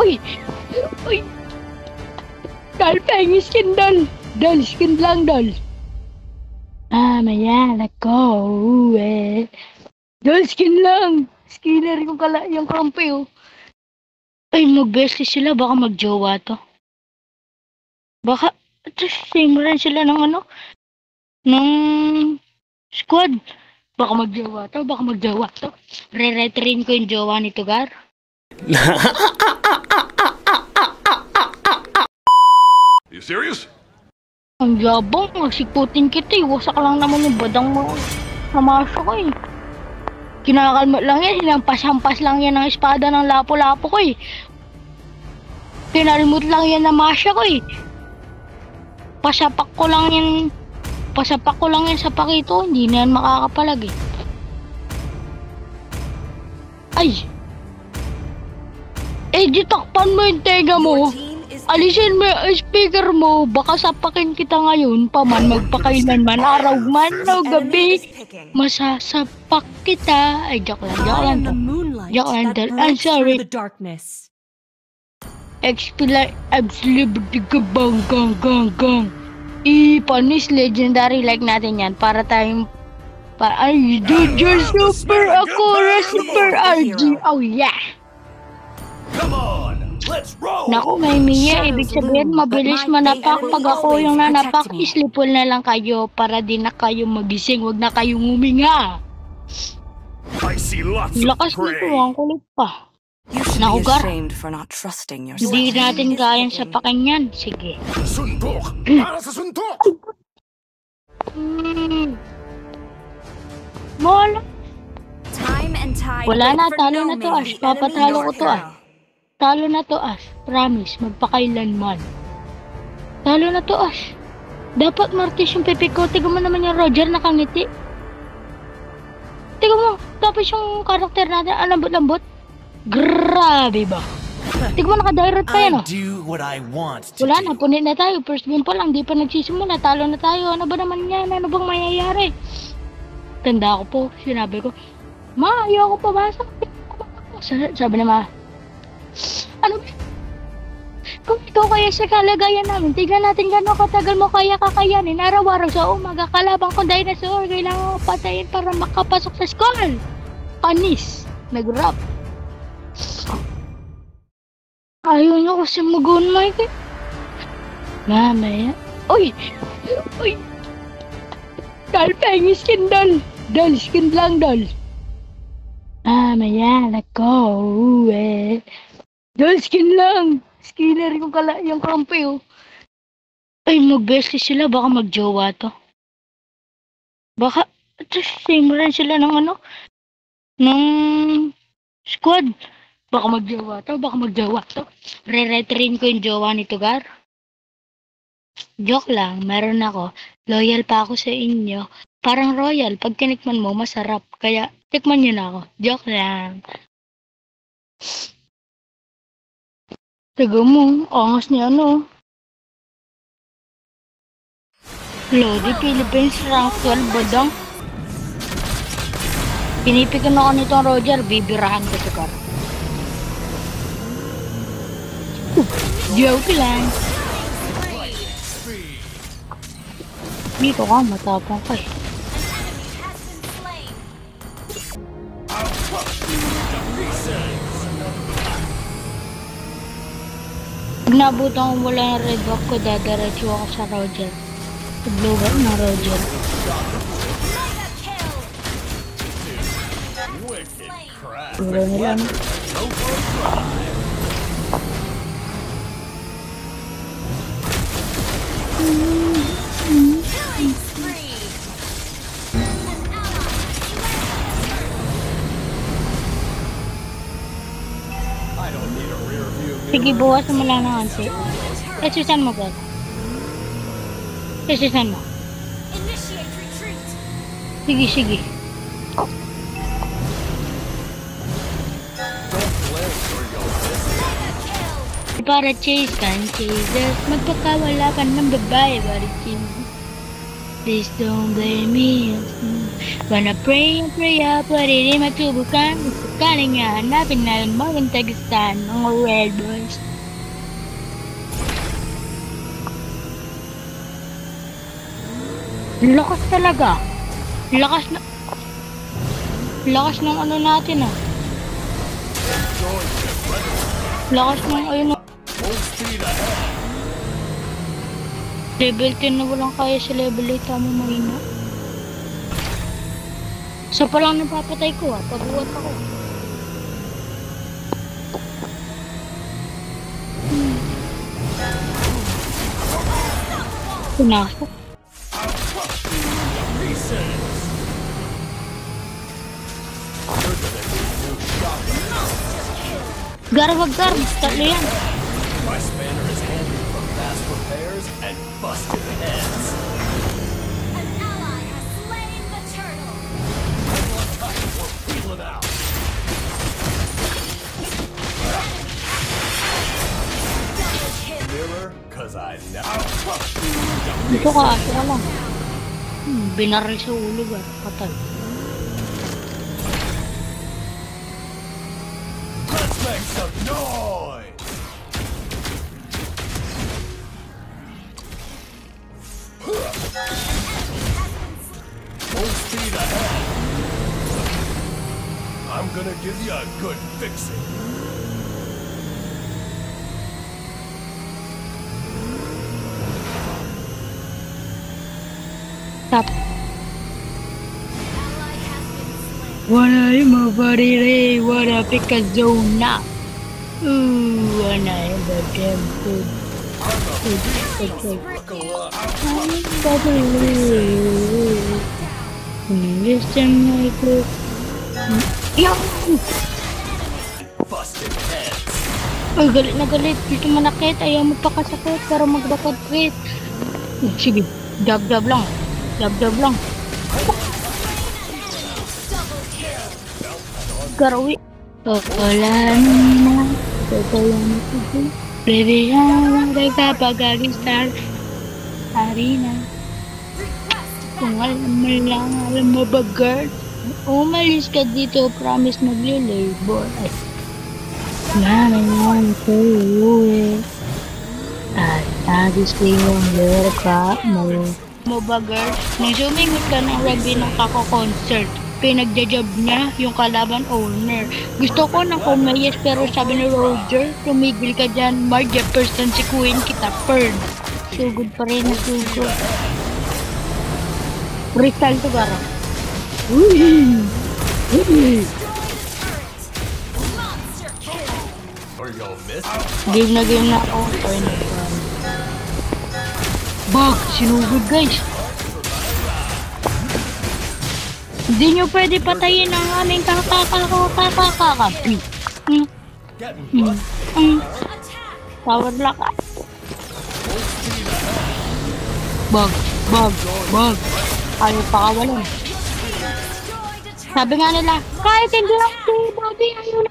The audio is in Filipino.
Uy! Uy! Dal, pengi skin, dal! Dal, skin lang, dal! Maya, nako, Dal, skin lang! Skinner yung kampi, oh. Ay, mag-bestie sila, baka mag-jowa to. Baka, same rin sila ng ano, ng squad. Baka mag-jowa to. Re-retrain ko yung jowa ni Tugar. You serious? Ang yabang, magsikutin kita eh. Wasak lang naman yung badang mo. Namasya ko eh. Kinakalmat lang yan, hinampas-hampas lang yan ng espada ng lapo-lapo ko eh. Kinalmut lang yan na masya ko eh. Pasapak ko lang yan sa pakito, hindi na yan makakapalag eh. Ay! Di takpan mo yung tenga mo. Alisin mo yung speaker mo, baka sapakin kita ngayon, paman magpakailan man, araw man o gabi, masasapak kita. Ay, joke lang to. I'm sorry. Expila, absolutely gang. Panis legendary like natin yan, para tayong, ay, dude, you're super, ako, super RG, oh yeah. Come on! Let's roll! Naku, may Mia, ibig sabihin mabilis manapak. Pag ako yung nanapak, islipol na lang kayo para di na kayo magising, wag na kayong huminga. Lakas nito, ang kulit pa. Naugar. Hindi natin kayang sapakin yan. Sige. Suntok! Para sa suntok! Wala na, talo na to, Ash. Papatalo ko to, Talo na to, Ash. Promise, magpakailanman. Talo na to, Ash. Dapat Martis yung pipi ko. Tiga mo naman yung Roger nakangiti. Tiga mo, tapos yung karakter natin, lambot-lambot. Grabe ba? Tiga mo, naka-direct pa yan, Wala na, punit na tayo. First game pa lang, di pa nagsisimula. Talo na tayo. Ano ba naman yan? Ano bang mayayari? Tanda ko po, sinabi ko, Ma, ayoko pabasa. Sabi na Ma, ano ba? Kung ikaw kaya sa kalagayan namin, tignan natin gano'ng katagal mo kaya kakayanin. Araw-araw sa umaga, kalabang kong dinosaur, kailangan ko patayin para makapasok sa school. Panis, nag-rap. Ayaw niyo kasi mag-on mic eh. Mamaya. Uy! Dal, pengi skin, dal. Dal, skin lang, dal. Mamaya, nako, Dal, skin lang. Skinner yung kampi, oh. Ay, mag-bestie sila, baka mag-jowa to. Baka, same rin sila ng ano, ng squad. Baka mag-jowa to. Re-retrain ko yung jowa ni Tugar. Joke lang, meron ako. Loyal pa ako sa inyo. Parang royal, pag tinikman mo, masarap. Kaya, tikman nyo na ako. Joke lang. Taga mo, angas niya ano. Lodi, Philippines, rank 12, badang. Pinipigan ako nitong Roger, bibirahan ko sa kar. Joke lang. Dito ka, matapang ka eh. Pag nabutan ko mula ng red buff ko, dadaretso ako sa Roger. Blue buff na Roger. Puro nila no? Sige, buwasan mo lang ng onti. Susan mo, God. Susan mo. Sige. Para chase kan, chases. Magpakawala ka ng babae, para chase. Please don't blame me. Wanna pray and pray up, but it ain't matubukan. Sakaling nga hanapin na lang maging tagistan ng red boys. Lakas talaga. Lakas ng ano natin ah. Lakas ng ayun. Level 10 na walang kaya sa level 8 tama mahina. Sa pa lang napapatay ko ah, pabuhat ako. Pinasok. Wag gar, tatlo yan. My spanner is handy for fast repairs and busted heads. An ally has slain the turtle. One touch, we're peeling out. Double kill. Mirror, cause I know. Dito ka lang. Binaril sa ulo ba? Patay. Let's make some noise! Full speed ahead. I'm gonna give you a good fixing. Tap. Ally has been slain. Wanna imabarire, wanna pick a zone up. Ooh, wanna have a damn good. Listen, my good. Yo! Busted heads. Ay, galit na galit. Dito manakit. Ayaw mo pa kasakit para magbakod quit. Sige, dab-dab lang. Dab-dab lang. Double kill. Garawi. Totolan na. Totolan na ito. Baby, ang nagkapag-agistar. Hari na. Request Kung alam mo lang, alam mo ba, girl? Umalis ka dito, promise magle-labor. Ay. Naman ko uwi. At nagis ko yung lurka mo. Mo ba, girl? Nang sumingot ka ng rugby ng kako-concert, pinagja-job niya yung kalaban owner. Gusto ko ng kumayas pero sabi ni Roger, tumigil ka dyan, Mark Jefferson si Queen kita, Pearl. Sugod pa rin na sugod. Crystal to gara. monster kill. Or you'll miss. Game na ako. Ay, nagpapal. Bag, sinugod guys. Hindi nyo pwede patayin ang aming kakakakapi. Getting Attack. Power lock. Bag. Ayaw pa kawalan. Destroyed a turtle. Sabi nga nila, kahit hindi lang si Bobby, ayaw